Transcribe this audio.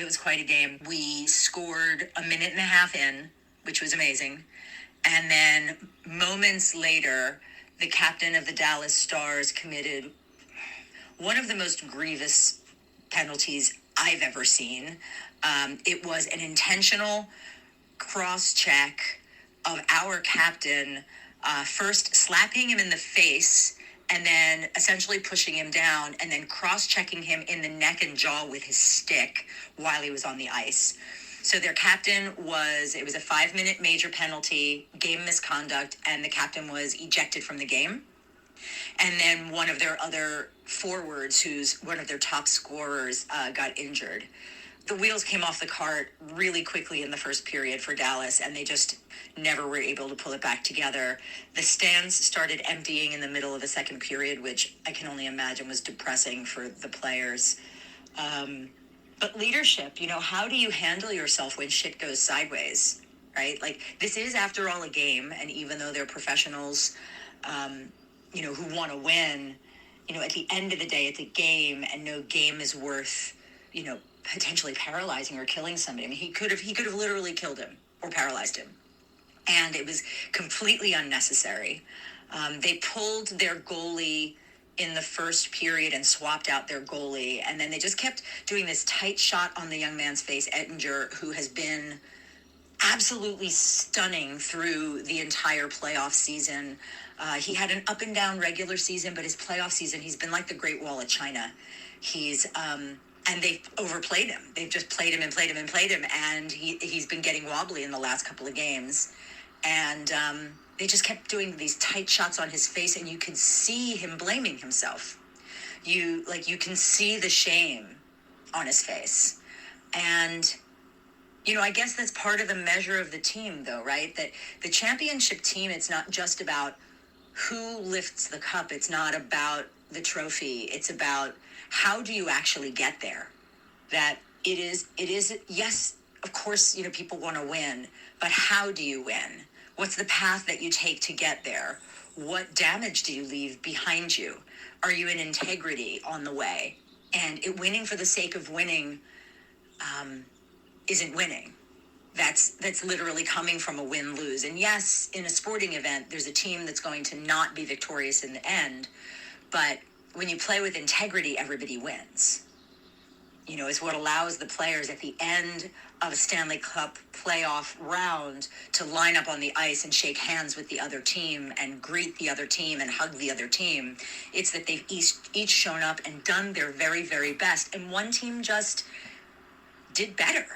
It was quite a game. We scored a minute and a half in, which was amazing. And then moments later, the captain of the Dallas Stars committed one of the most grievous penalties I've ever seen. It was an intentional cross-check of our captain, first slapping him in the face and then essentially pushing him down and then cross-checking him in the neck and jaw with his stick while he was on the ice. So their captain it was a 5-minute major penalty, game misconduct, and the captain was ejected from the game. And then one of their other forwards, who's one of their top scorers, got injured. The wheels came off the cart really quickly in the first period for Dallas, and they just never were able to pull it back together. The stands started emptying in the middle of the second period, which I can only imagine was depressing for the players. But leadership, how do you handle yourself when shit goes sideways, right? Like, this is, after all, a game, and even though they're professionals, who want to win, at the end of the day, it's a game, and no game is worth, potentially paralyzing or killing somebody. I mean, he could have literally killed him or paralyzed him. And it was completely unnecessary. They pulled their goalie in the first period and swapped out their goalie. And then they just kept doing this tight shot on the young man's face, Ettinger, who has been absolutely stunning through the entire playoff season. He had an up and down regular season, but his playoff season, he's been like the Great Wall of China. And they've overplayed him. They've just played him, and he's been getting wobbly in the last couple of games. And they just kept doing these tight shots on his face, and you could see him blaming himself. You can see the shame on his face. And, I guess that's part of the measure of the team, though, right? That the championship team, it's not just about who lifts the cup. It's not about the trophy. It's about how do you actually get there? That it is, yes, of course, people want to win, but how do you win? What's the path that you take to get there? What damage do you leave behind you? Are you in integrity on the way? And winning for the sake of winning isn't winning. That's literally coming from a win-lose. And yes, in a sporting event, there's a team that's going to not be victorious in the end, but when you play with integrity, everybody wins. It's what allows the players at the end of a Stanley Cup playoff round to line up on the ice and shake hands with the other team and greet the other team and hug the other team. It's that they've each shown up and done their very, very best. And one team just did better.